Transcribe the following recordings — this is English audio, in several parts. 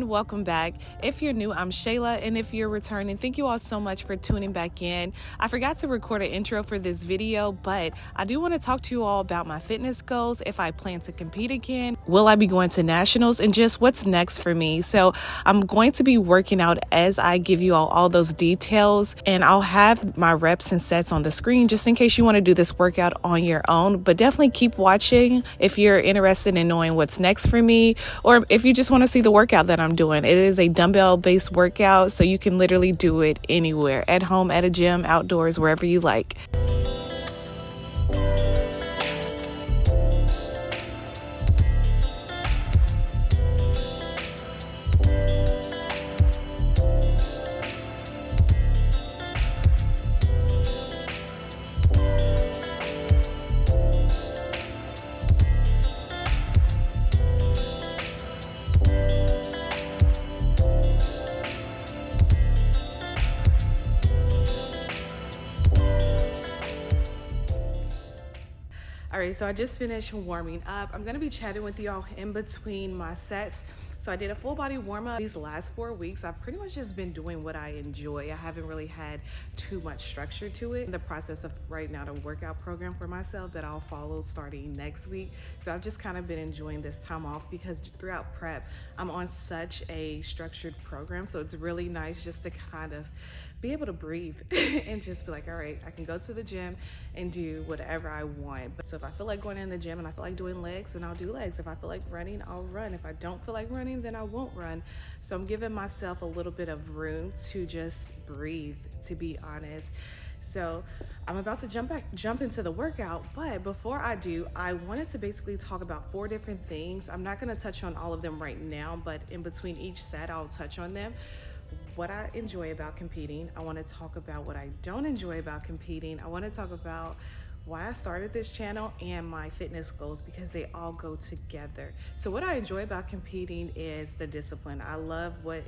welcome back. If you're new, I'm Shayla, and if you're returning, thank you all so much for tuning back in. I forgot to record an intro for this video, but I do want to talk to you all about my fitness goals, if I plan to compete again, will I be going to nationals, and just what's next for me. So I'm going to be working out as I give you all those details, and I'll have my reps and sets on the screen just in case you want to do this workout on your own. But definitely keep watching if you're interested in knowing what's next for me, or if you just want to see the workout that I'm doing. It is a dumbbell-based workout, so you can literally do it anywhere, at home, at a gym, outdoors, wherever you like. All right, so I just finished warming up. I'm gonna be chatting with y'all in between my sets. So I did a full body warm up these last 4 weeks. I've pretty much just been doing what I enjoy. I haven't really had too much structure to it. In the process of writing out a workout program for myself that I'll follow starting next week. So I've just kind of been enjoying this time off because throughout prep, I'm on such a structured program. So it's really nice just to kind of be able to breathe and just be like, all right, I can go to the gym and do whatever I want. So if I feel like going in the gym and I feel like doing legs, then I'll do legs. If I feel like running, I'll run. If I don't feel like running, then I won't run. So I'm giving myself a little bit of room to just breathe, to be honest. So I'm about to jump into the workout, but before I do, I wanted to basically talk about 4 different things. I'm not gonna touch on all of them right now, but in between each set, I'll touch on them. What I enjoy about competing. I want to talk about what I don't enjoy about competing. I want to talk about why I started this channel and my fitness goals, because they all go together. So what I enjoy about competing is the discipline. I love what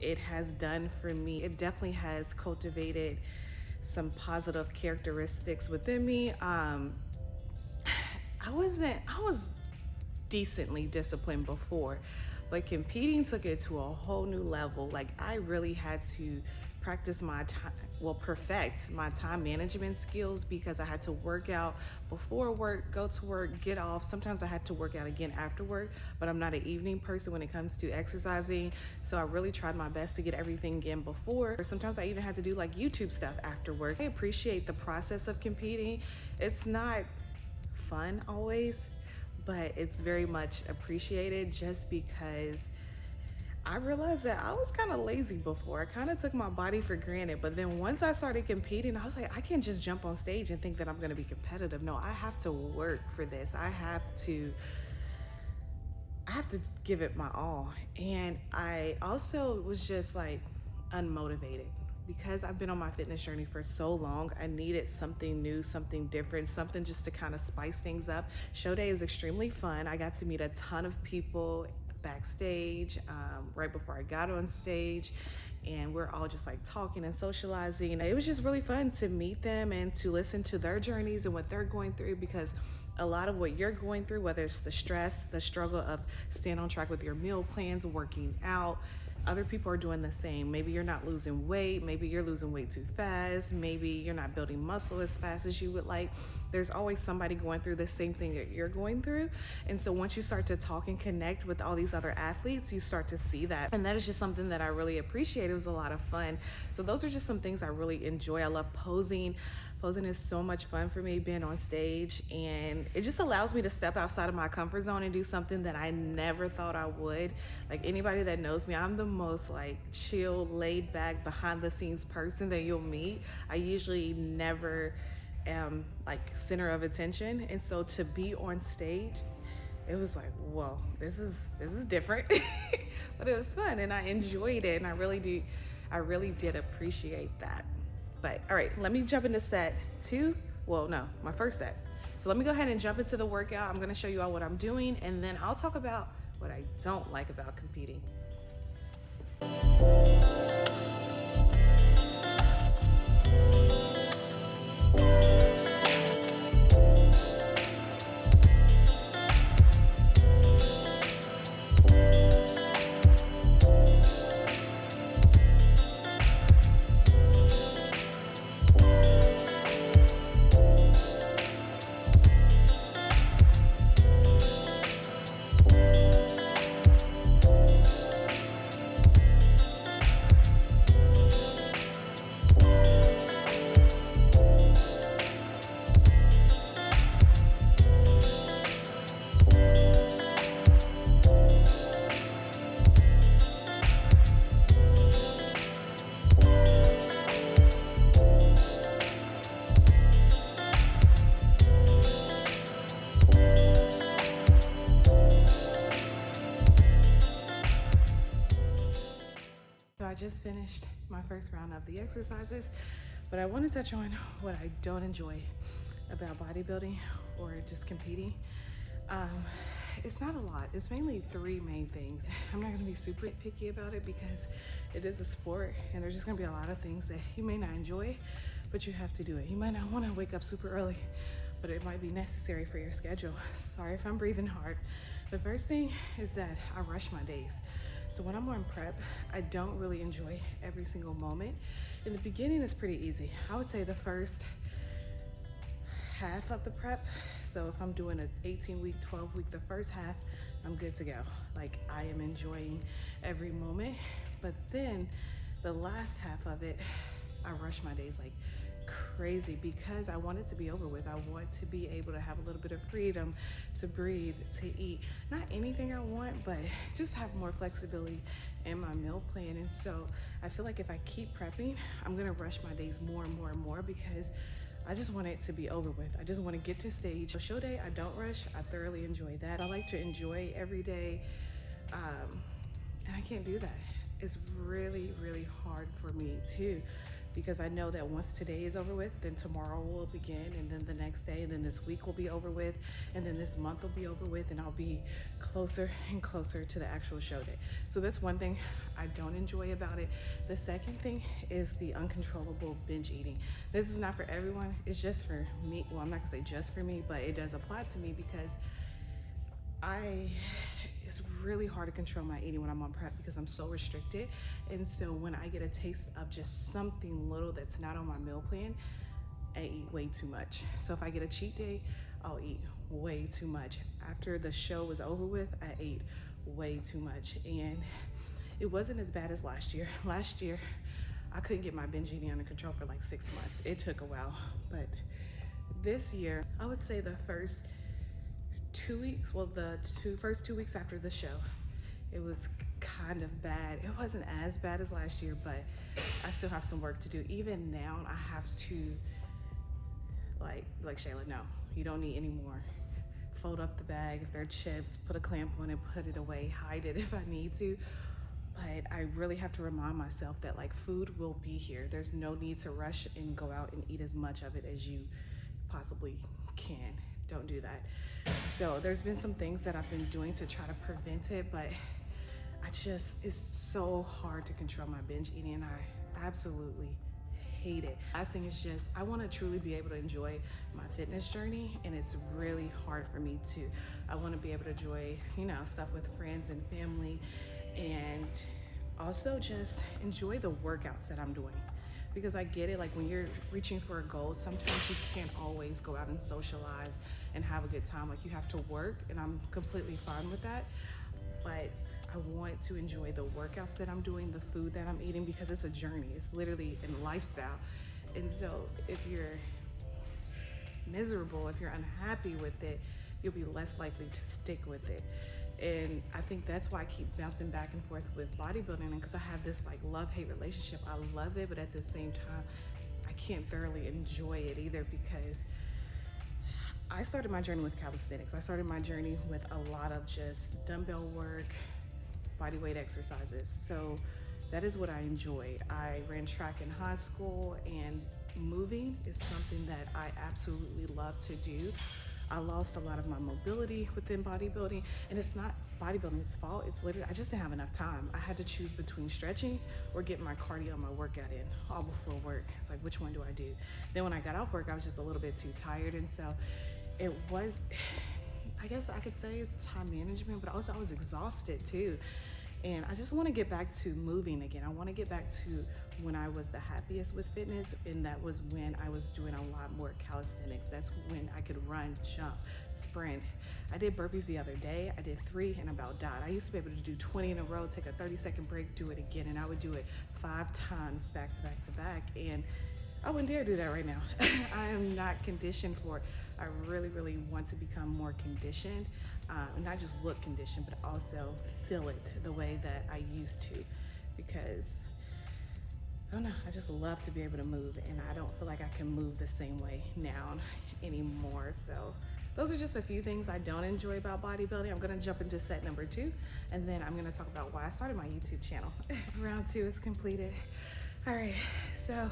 it has done for me. It definitely has cultivated some positive characteristics within me. I was decently disciplined before, but competing took it to a whole new level. Like, I really had to practice my time, perfect my time management skills, because I had to work out before work, go to work, get off. Sometimes I had to work out again after work, but I'm not an evening person when it comes to exercising. So I really tried my best to get everything in before. Sometimes I even had to do like YouTube stuff after work. I appreciate the process of competing. It's not fun always, but it's very much appreciated, just because I realized that I was kind of lazy before. I kind of took my body for granted, but then once I started competing, I was like, I can't just jump on stage and think that I'm gonna be competitive. No, I have to work for this. I have to give it my all. And I also was just like unmotivated. Because I've been on my fitness journey for so long, I needed something new, something different, something just to kind of spice things up. Show day is extremely fun. I got to meet a ton of people backstage, right before I got on stage, and we're all just like talking and socializing. It was just really fun to meet them and to listen to their journeys and what they're going through, because a lot of what you're going through, whether it's the stress, the struggle of staying on track with your meal plans, working out, other people are doing the same. Maybe you're not losing weight, maybe you're losing weight too fast, maybe you're not building muscle as fast as you would like. There's always somebody going through the same thing that you're going through. And so once you start to talk and connect with all these other athletes, you start to see that. And that is just something that I really appreciate. It was a lot of fun. So those are just some things I really enjoy. I love posing. Posing is so much fun for me, being on stage, and it just allows me to step outside of my comfort zone and do something that I never thought I would. Like, anybody that knows me, I'm the most like chill, laid back, behind the scenes person that you'll meet. I usually never am like center of attention, and so to be on stage, it was like, whoa, this is different. But it was fun and I enjoyed it, and I really did appreciate that. But all right, let me jump into set 2. Well, no, my first set. So let me go ahead and jump into the workout. I'm gonna show you all what I'm doing, and then I'll talk about what I don't like about competing. breakdown of the exercises, but I want to touch on what I don't enjoy about bodybuilding or just competing. It's not a lot. It's mainly three main things. I'm not going to be super picky about it because it is a sport and there's just going to be a lot of things that you may not enjoy, but you have to do it. You might not want to wake up super early, but it might be necessary for your schedule. Sorry if I'm breathing hard. The first thing is that I rush my days. So when I'm on prep, I don't really enjoy every single moment. In the beginning, it's pretty easy. I would say the first half of the prep. So if I'm doing an 18-week, 12-week, the first half, I'm good to go. Like, I am enjoying every moment. But then the last half of it, I rush my days like crazy because I want it to be over with. I want to be able to have a little bit of freedom to breathe, to eat. Not anything I want, but just have more flexibility in my meal plan. And so I feel like if I keep prepping, I'm gonna rush my days more and more and more because I just want it to be over with. I just want to get to stage. So show day, I don't rush. I thoroughly enjoy that. I like to enjoy every day, and I can't do that. It's really, really hard for me too, because I know that once today is over with, then tomorrow will begin, and then the next day, and then this week will be over with, and then this month will be over with, and I'll be closer and closer to the actual show day. So that's one thing I don't enjoy about it. The second thing is the uncontrollable binge eating. This is not for everyone, it's just for me. Well, I'm not gonna say just for me, but it does apply to me because it's really hard to control my eating when I'm on prep because I'm so restricted. And so when I get a taste of just something little that's not on my meal plan, I eat way too much. So if I get a cheat day, I'll eat way too much. After the show was over with, I ate way too much. And it wasn't as bad as last year. Last year, I couldn't get my binge eating under control for like 6 months. It took a while. But this year, I would say the first 2 weeks, well, the first 2 weeks after the show, it was kind of bad. It wasn't as bad as last year, but I still have some work to do. Even now, I have to like Shayla, no, you don't need any more. Fold up the bag. If they're chips, put a clamp on it, put it away, hide it if I need to. But I really have to remind myself that like food will be here. There's no need to rush and go out and eat as much of it as you possibly can. Don't do that. So there's been some things that I've been doing to try to prevent it, but it's so hard to control my binge eating, and I absolutely hate it. Last thing is just, I want to truly be able to enjoy my fitness journey, and it's really hard for me to. I want to be able to enjoy, stuff with friends and family, and also just enjoy the workouts that I'm doing. Because I get it, like when you're reaching for a goal, sometimes you can't always go out and socialize and have a good time. Like you have to work, and I'm completely fine with that. But I want to enjoy the workouts that I'm doing, the food that I'm eating, because it's a journey. It's literally a lifestyle. And so if you're miserable, if you're unhappy with it, you'll be less likely to stick with it. And I think that's why I keep bouncing back and forth with bodybuilding, because I have this like love-hate relationship. I love it, but at the same time, I can't thoroughly enjoy it either, because I started my journey with calisthenics. I started my journey with a lot of just dumbbell work, body weight exercises. So that is what I enjoy. I ran track in high school, and moving is something that I absolutely love to do. I lost a lot of my mobility within bodybuilding, and it's not bodybuilding's fault. It's literally, I just didn't have enough time. I had to choose between stretching or getting my cardio, my workout in, all before work. It's like, which one do I do? Then when I got off work, I was just a little bit too tired. And so it was, I guess I could say it's time management, but also I was exhausted too. And I just want to get back to moving again. I want to get back to when I was the happiest with fitness, and that was when I was doing a lot more calisthenics. That's when I could run, jump, sprint. I did burpees the other day. I did 3 and about died. I used to be able to do 20 in a row, take a 30-second break, do it again, and I would do it 5 times back to back to back. And I wouldn't dare do that right now. I am not conditioned for it. I really, really want to become more conditioned, not just look conditioned, but also feel it the way that I used to, because I don't know, I just love to be able to move, and I don't feel like I can move the same way now anymore. So those are just a few things I don't enjoy about bodybuilding. I'm gonna jump into set number 2, and then I'm gonna talk about why I started my YouTube channel. Round 2 is completed. All right, so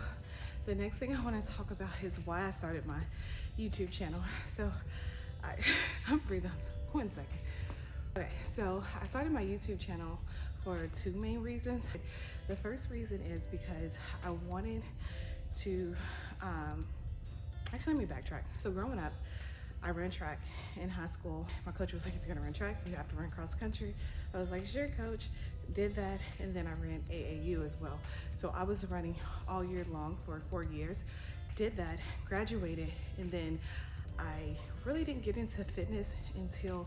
the next thing I want to talk about is why I started my YouTube channel. So I'm breathing, so 1 second. Okay, so I started my YouTube channel for two main reasons. The first reason is because I wanted to, actually let me backtrack. So growing up, I ran track in high school. My coach was like, if you're gonna run track, you have to run cross country. I was like, sure, coach. Did that, and then I ran AAU as well. So I was running all year long for 4 years. Did that, graduated, and then I really didn't get into fitness until,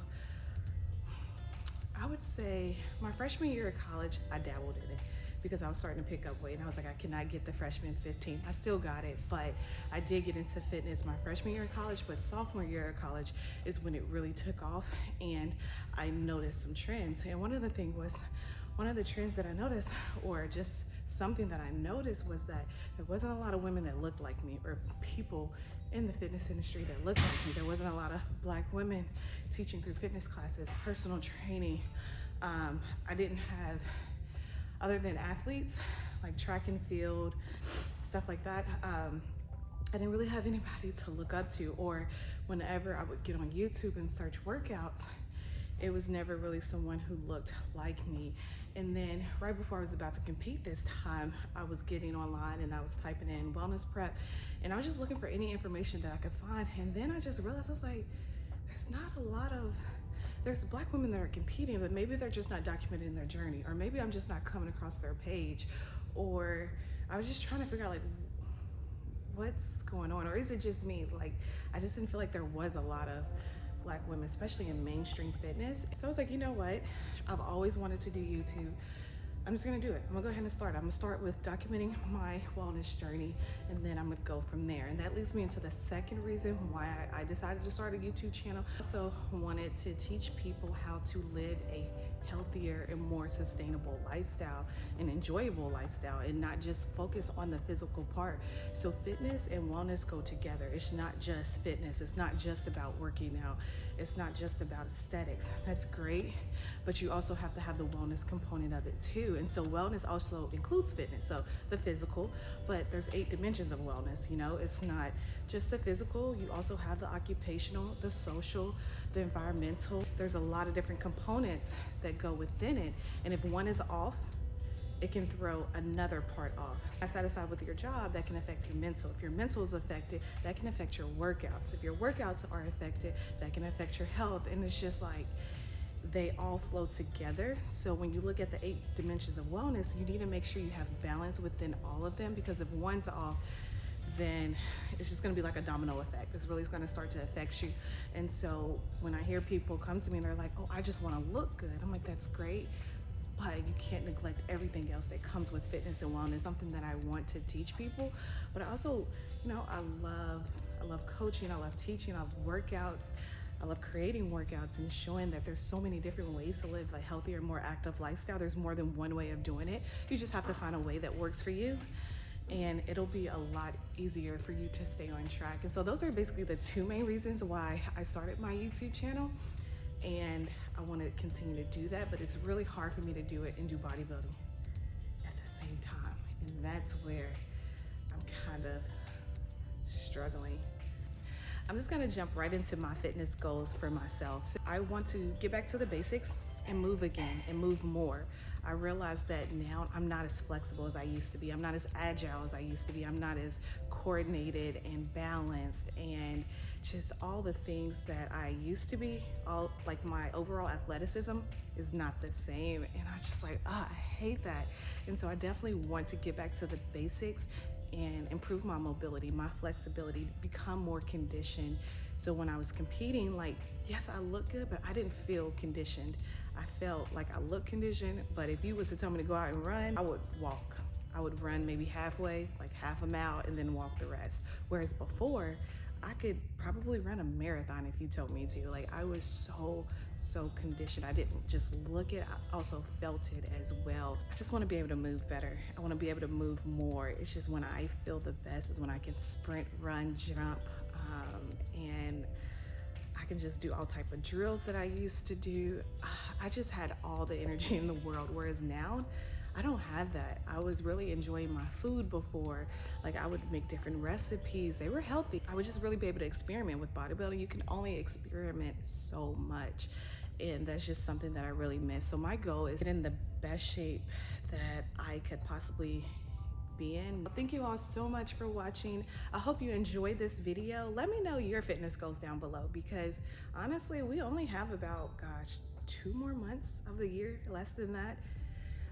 I would say, my freshman year of college. I dabbled in it because I was starting to pick up weight, and I was like, I cannot get the freshman 15. I still got it, but I did get into fitness my freshman year of college, but sophomore year of college is when it really took off, and I noticed some trends. And one of the trends that I noticed, or just something that I noticed, was that there wasn't a lot of women that looked like me, or people in the fitness industry that looked like me. There wasn't a lot of Black women teaching group fitness classes, personal training. I didn't have, other than athletes, like track and field, stuff like that, I didn't really have anybody to look up to. Or whenever I would get on YouTube and search workouts, it was never really someone who looked like me. And then right before I was about to compete this time, I was getting online and I was typing in wellness prep, and I was just looking for any information that I could find. And then I just realized, I was like, there's Black women that are competing, but maybe they're just not documenting their journey, or maybe I'm just not coming across their page, or I was just trying to figure out, like, what's going on, or is it just me? Like, I just didn't feel like there was a lot of Black women, especially in mainstream fitness. So I was like, you know what? I've always wanted to do YouTube. I'm just gonna do it. I'm gonna go ahead and start. I'm gonna start with documenting my wellness journey, and then I'm gonna go from there. And that leads me into the second reason why I decided to start a YouTube channel. I also wanted to teach people how to live a healthier and more sustainable lifestyle, an enjoyable lifestyle, and not just focus on the physical part. So fitness and wellness go together. It's not just fitness. It's not just about working out. It's not just about aesthetics. That's great, but you also have to have the wellness component of it too. And so wellness also includes fitness, so the physical, but there's 8 dimensions of wellness. You know, it's not just the physical. You also have the occupational, the social, the environmental. There's a lot of different components that go within it, and if one is off, it can throw another part off. Not satisfied with your job, that can affect your mental. If your mental is affected, that can affect your workouts. If your workouts are affected, that can affect your health. And it's just like, they all flow together. So when you look at the 8 dimensions of wellness, you need to make sure you have balance within all of them, because if one's off, then it's just gonna be like a domino effect. It's really gonna start to affect you. And so when I hear people come to me and they're like, oh, I just wanna look good, I'm like, that's great, but you can't neglect everything else that comes with fitness and wellness. Something that I want to teach people. But I also, you know, I love coaching, I love teaching, I love workouts, I love creating workouts and showing that there's so many different ways to live a healthier, more active lifestyle. There's more than one way of doing it. You just have to find a way that works for you, and it'll be a lot easier for you to stay on track. And so those are basically the 2 main reasons why I started my YouTube channel, and I want to continue to do that, but it's really hard for me to do it and do bodybuilding at the same time, and that's where I'm kind of struggling. I'm just gonna jump right into my fitness goals for myself. So I want to get back to the basics and move again and move more. I realize that now I'm not as flexible as I used to be. I'm not as agile as I used to be. I'm not as coordinated and balanced, and just all the things that I used to be. All, like, my overall athleticism is not the same, and I just like, I hate that. And so I definitely want to get back to the basics and improve my mobility, my flexibility, become more conditioned. So when I was competing, like, yes, I look good, but I didn't feel conditioned. I felt like I looked conditioned, but if you was to tell me to go out and run, I would walk. I would run maybe halfway, like half a mile, and then walk the rest. Whereas before, I could probably run a marathon if you told me to. Like, I was so conditioned. I didn't just look it, I also felt it as well. I just want to be able to move better. I want to be able to move more. It's just when I feel the best is when I can sprint, run, jump, and I can just do all type of drills that I used to do. I just had all the energy in the world, whereas now I don't have that. I was really enjoying my food before. Like I would make different recipes. They were healthy. I would just really be able to experiment with bodybuilding. You can only experiment so much. And that's just something that I really miss. So my goal is get in the best shape that I could possibly be in. Thank you all so much for watching. I hope you enjoyed this video. Let me know your fitness goals down below, because honestly, we only have about, gosh, 2 more months of the year, less than that.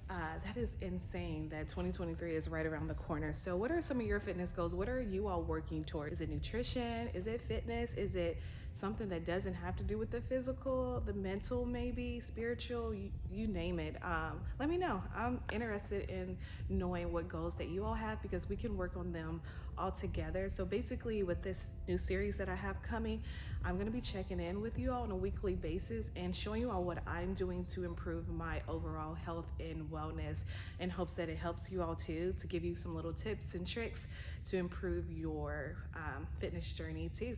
That is insane that 2023 is right around the corner. So what are some of your fitness goals? What are you all working toward? Is it nutrition? Is it fitness? Is it something that doesn't have to do with the physical, the mental, maybe spiritual, you name it? Let me know. I'm interested in knowing what goals that you all have, because we can work on them all together. So basically with this new series that I have coming, I'm going to be checking in with you all on a weekly basis and showing you all what I'm doing to improve my overall health and wellness, in hopes that it helps you all too, to give you some little tips and tricks to improve your fitness journey too.